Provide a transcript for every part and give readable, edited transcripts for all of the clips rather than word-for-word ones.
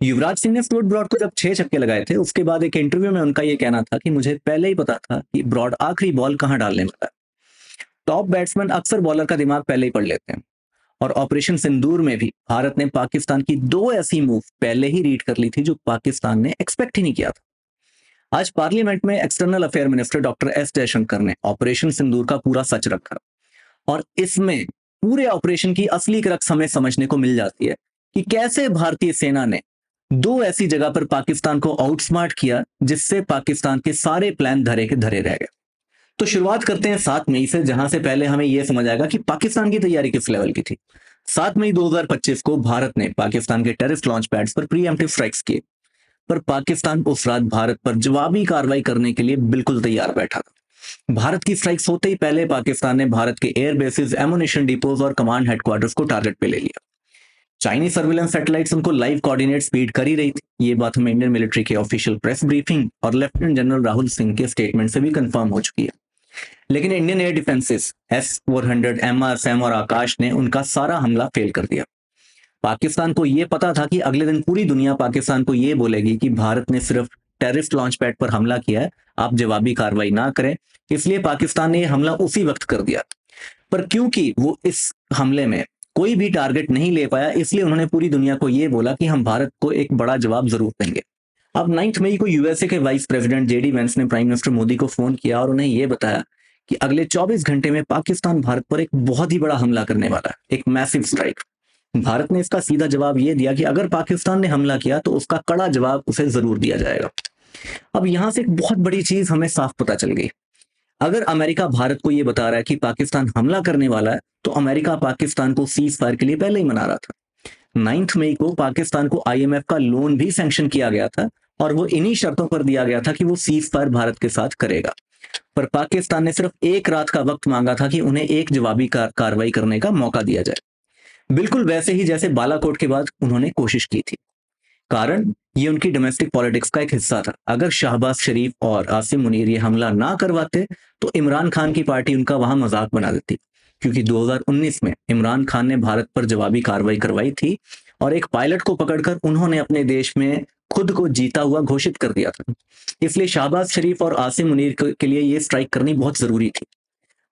युवराज सिंह ने Stuart broad को जब 6 छक्के लगाए थे, उसके बाद एक इंटरव्यू में उनका ये कहना था कि मुझे पहले ही पता था कि ब्रॉड आखिरी बॉल कहां डालने वाला है। टॉप बैट्समैन अक्सर बॉलर का दिमाग पहले ही पढ़ लेते हैं, और ऑपरेशन सिंदूर में भी भारत ने पाकिस्तान की 2 ऐसी मूव पहले ही रीड कर ली थी जो पाकिस्तान ने एक्सपेक्ट ही नहीं किया था। आज पार्लियामेंट में external affair minister doctor S Jaishankar ने ऑपरेशन सिंदूर का पूरा सच रखा, और इसमें पूरे ऑपरेशन की असली क्रक्स हमें समझने को मिल जाती है कि कैसे भारतीय सेना ने 2 ऐसी जगह पर पाकिस्तान को आउटस्मार्ट किया जिससे पाकिस्तान के सारे प्लान धरे के धरे रह गए। तो शुरुआत करते हैं 7 मई से, जहां से पहले हमें यह समझ आएगा कि पाकिस्तान की तैयारी किस लेवल की थी। 7 मई 2025 को भारत ने पाकिस्तान के टेररिस्ट लॉन्च पैड्स पर प्रीएम्प्टिव स्ट्राइक्स किए, पर पाकिस्तान उस रात भारत पर जवाबी कार्रवाई करने के लिए बिल्कुल तैयार बैठा था। भारत की स्ट्राइक्स होते ही पहले पाकिस्तान ने भारत के एयर बेसिस, एमुनिशन डिपोज और कमांड हेडक्वार्टर्स को टारगेट पे ले लिया। चाइनीज सर्विलेंस सैटेलाइट्स उनको लाइव कोऑर्डिनेट फीड कर ही रही थी। ये बात हमें इंडियन मिलिट्री के ऑफिशियल प्रेस ब्रीफिंग और लेफ्टिनेंट जनरल राहुल सिंह के स्टेटमेंट से भी कंफर्म हो चुकी है। लेकिन Indian air defences S-400, MRSAM और आकाश ने उनका सारा हमला फेल कर दिया। पाकिस्तान को यह पता था कि अगले दिन पूरी दुनिया पाकिस्तान को यह बोलेगी कि भारत ने सिर्फ टेररिस्ट लॉन्च पैड पर हमला किया है, आप जवाबी कार्रवाई ना करें। इसलिए पाकिस्तान ने यह हमला उसी वक्त कर दिया। पर क्योंकि वो इस हमले में कोई भी टारगेट नहीं ले पाया, इसलिए उन्होंने पूरी दुनिया को यह बोला कि हम भारत को एक बड़ा जवाब जरूर देंगे। अब 9 मई को यूएसए के वाइस प्रेसिडेंट जेडी वेंस ने प्राइम मिनिस्टर मोदी को फोन किया और उन्हें यह बताया कि अगले 24 घंटे में पाकिस्तान भारत पर एक बहुत ही बड़ा हमला करने वाला है, एक मैसिव स्ट्राइक। भारत ने इसका सीधा जवाब यह दिया कि अगर पाकिस्तान ने हमला किया तो उसका कड़ा जवाब उसे जरूर दिया जाएगा। अब यहां से एक बहुत बड़ी चीज हमें साफ पता चल गई। अगर अमेरिका भारत को यह बता रहा है कि पाकिस्तान हमला करने वाला है, तो अमेरिका पाकिस्तान को सीज फायर के लिए पहले ही मना रहा था। 9 मई को पाकिस्तान को IMF का लोन भी सैंक्शन किया गया था, और वो इन्हीं शर्तों पर दिया गया था कि वो सीज फायर भारत के साथ करेगा। पर पाकिस्तान ने सिर्फ एक रात का वक्त मांगा था कि उन्हें एक जवाबी कार्रवाई करने का मौका दिया जाए, बिल्कुल वैसे ही जैसे बालाकोट के बाद उन्होंने कोशिश की थी। कारण ये उनकी डोमेस्टिक पॉलिटिक्स का एक हिस्सा था। अगर शहबाज शरीफ और आसिम मुनीर ये हमला ना करवाते तो इमरान खान की पार्टी उनका वहां मजाक बना देती, क्योंकि 2019 में इमरान खान ने भारत पर जवाबी कार्रवाई करवाई थी और एक पायलट को पकड़कर उन्होंने अपने देश में खुद को जीता हुआ घोषित कर दिया था। इसलिए शहबाज शरीफ और आसिम मुनीर के लिए ये स्ट्राइक करनी बहुत जरूरी थी।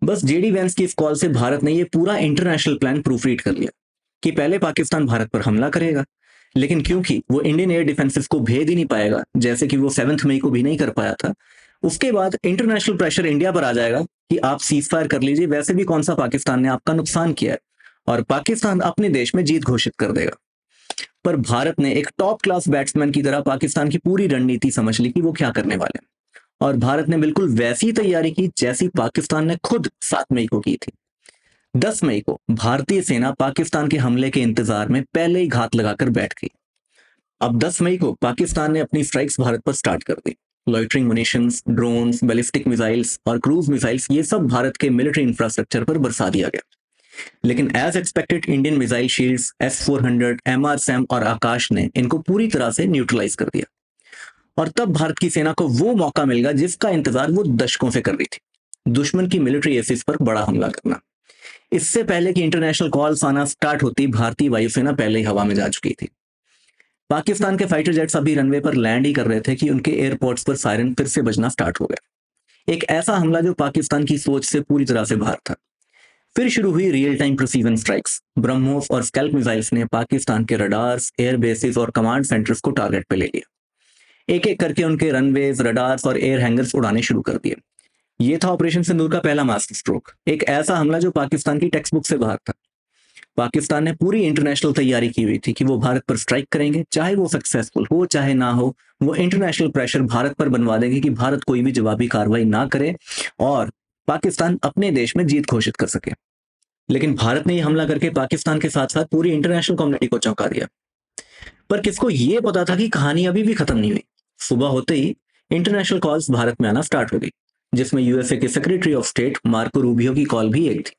बस जेडी वेंस की इस कॉल से भारत ने ये पूरा इंटरनेशनल प्लान प्रूफ रीड कर लिया कि पहले पाकिस्तान भारत पर हमला करेगा, लेकिन क्योंकि वो इंडियन एयर डिफेंसेस को भेद ही नहीं पाएगा, जैसे कि वो 7 मई को भी नहीं कर पाया था, उसके बाद इंटरनेशनल प्रेशर इंडिया पर आ जाएगा कि आप सीज फायर कर लीजिए। वैसे भी कौन सा पाकिस्तान ने आपका नुकसान किया है, और पाकिस्तान अपने देश में जीत घोषित कर देगा। पर भारत ने एक टॉप क्लास बैट्समैन की तरह पाकिस्तान की पूरी रणनीति समझ ली कि वो क्या करने वाले हैं, और भारत ने बिल्कुल वैसी तैयारी की जैसी पाकिस्तान ने खुद 7 मई को की थी। 10 मई को भारतीय सेना पाकिस्तान के हमले के इंतजार में पहले ही घात लगाकर बैठ गई। अब 10 मई को पाकिस्तान ने अपनी स्ट्राइक्स भारत पर स्टार्ट कर दी। लॉइटरिंग मुनिशंस, ड्रोन्स, बैलिस्टिक मिसाइल्स और क्रूज मिसाइल्स, ये सब भारत के मिलिट्री इंफ्रास्ट्रक्चर पर बरसा दिया गया। लेकिन as expected Indian missile shields, S-400, MRSAM और आकाश ने इनको पूरी तरह से न्यूट्रलाइज कर दिया। और तब भारत की सेना को वो मौका मिल गया जिसका इंतजार वो दशकों से कर रही थी, दुश्मन की मिलिट्री एसिस पर बड़ा हमला करना। इससे पहले कि इंटरनेशनल कॉल्स आना स्टार्ट होती, भारतीय वायुसेना पहले ही हवा में जा चुकी थी। पाकिस्तान के फाइटर जेट्स अभी रनवे पर लैंड ही कर रहे थे कि उनके एयरपोर्ट्स पर सायरन फिर से बजना स्टार्ट हो गया। एक ऐसा हमला जो पाकिस्तान की सोच से पूरी तरह से बाहर था। फिर शुरू हुई real time precision strikes. BrahMos और स्कैल्प मिसाइल्स ने पाकिस्तान के रडार्स, एयर बेसिस और कमांड सेंटर्स को टारगेट पे ले लिया। एक एक करके उनके रनवेज, रडार्स और एयर हैंगर्स उड़ाने शुरू कर दिए। ये था ऑपरेशन सिंदूर का पहला मास्टर स्ट्रोक, एक ऐसा हमला जो पाकिस्तान की टेक्स्ट बुक से बाहर था। पाकिस्तान ने पूरी इंटरनेशनल तैयारी की हुई थी कि वो भारत पर स्ट्राइक करेंगे, चाहे वो सक्सेसफुल हो चाहे ना हो। वो इंटरनेशनल प्रेशर भारत पर बनवा देंगे कि भारत कोई भी जवाबी कार्रवाई ना करे और पाकिस्तान अपने देश में जीत घोषित कर सके। लेकिन भारत ने यह हमला करके पाकिस्तान के साथ साथ पूरी इंटरनेशनल कम्युनिटी को चौंका दिया। पर किसको ये पता था कि कहानी अभी भी खत्म नहीं हुई। सुबह होते ही इंटरनेशनल कॉल्स भारत में आना स्टार्ट हो गई, जिसमें यूएसए के secretary of state Marco Rubio की कॉल भी एक थी,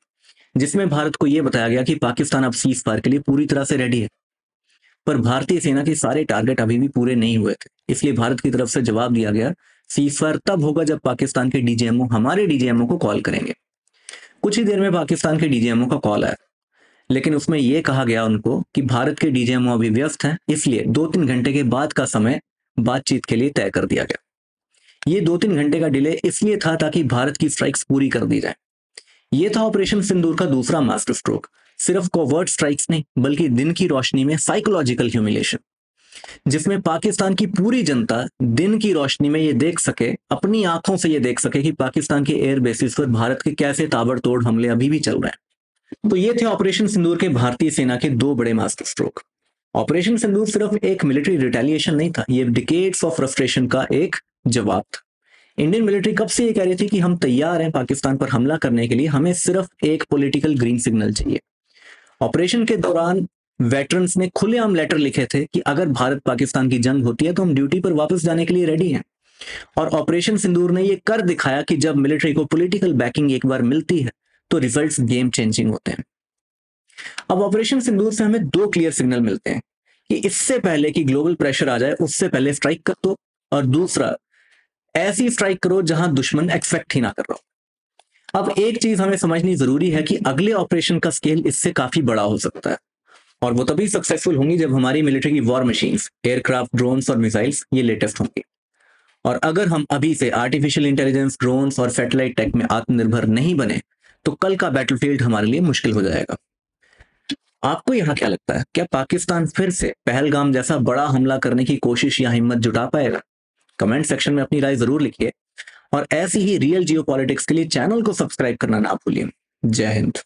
जिसमें भारत को यह बताया गया कि पाकिस्तान अब सीज फायर के लिए पूरी तरह से रेडी है। पर भारतीय सेना के सारे टारगेट अभी भी पूरे नहीं हुए थे, इसलिए भारत की तरफ से जवाब दिया गया, सीज फायर तब होगा जब पाकिस्तान के डीजीएमओ हमारे डीजीएमओ को कॉल करेंगे। कुछ ही देर में पाकिस्तान के डीजीएमओ का कॉल आया। लेकिन उसमें यह कहा गया उनको कि भारत के डीजीएमओ अभी व्यस्त हैं, इसलिए 2-3 घंटे के बाद का समय बातचीत के लिए तय कर दिया गया। ये 2-3 घंटे का डिले इसलिए था ताकि भारत की स्ट्राइक्स पूरी कर दी जाए। ये था ऑपरेशन सिंदूर का दूसरा मास्टर स्ट्रोक। सिर्फ कोवर्ट स्ट्राइक्स नहीं, बल्कि दिन की रोशनी में साइकोलॉजिकल ह्यूमिलेशन, जिसमें पाकिस्तान की पूरी जनता दिन की रोशनी में ये देख सके, अपनी आंखों से ये देख सके कि पाकिस्तान के एयर बेसिस पर भारत के कैसे ताबड़तोड़ हमले अभी भी चल रहे हैं। तो ये थे ऑपरेशन सिंदूर के भारतीय सेना के 2 बड़े मास्टर स्ट्रोक। ऑपरेशन सिंदूर सिर्फ एक मिलिट्री रिटेलिएशन नहीं था, ये डिकेड्स ऑफ फ्रस्ट्रेशन का एक जवाब था। इंडियन मिलिट्री कब से ये कह रही थी कि हम तैयार हैं पाकिस्तान पर हमला करने के लिए, हमें सिर्फ एक पॉलिटिकल ग्रीन सिग्नल चाहिए। ऑपरेशन के दौरान वेटरन्स ने खुलेआम लेटर लिखे थे कि अगर भारत पाकिस्तान की जंग होती है तो हम ड्यूटी पर वापस जाने के लिए रेडी हैं। और ऑपरेशन सिंदूर ने ये कर दिखाया कि जब मिलिट्री को पॉलिटिकल बैकिंग एक बार मिलती है तो रिजल्ट्स गेम चेंजिंग होते हैं। अब ऑपरेशन सिंदूर से हमें 2 क्लियर सिग्नल मिलते हैं कि इससे पहले कि ग्लोबल प्रेशर आ जाए उससे पहले स्ट्राइक कर दो, और दूसरा, ऐसी स्ट्राइक करो जहां दुश्मन एक्सपेक्ट ही ना कर रहा हो। अब एक चीज हमें समझनी जरूरी है कि अगले ऑपरेशन का स्केल इससे काफी बड़ा हो सकता है, और वो तभी सक्सेसफुल होंगी जब हमारी मिलिट्री की वॉर मशीन्स, एयरक्राफ्ट, ड्रोन्स और मिसाइल्स ये लेटेस्ट होंगी। और अगर हम अभी से आर्टिफिशियल इंटेलिजेंस, ड्रोन्स और सैटेलाइट टेक में आत्मनिर्भर नहीं बने तो कल का बैटलफील्ड हमारे लिए मुश्किल हो जाएगा। आपको यहाँ क्या लगता है, क्या पाकिस्तान फिर से पहलगाम जैसा बड़ा हमला करने की कोशिश या हिम्मत जुटा पाएगा? कमेंट सेक्शन में अपनी राय जरूर लिखिए, और ऐसी ही रियल जियोपॉलिटिक्स के लिए चैनल को सब्सक्राइब करना ना भूलिए। जय हिंद।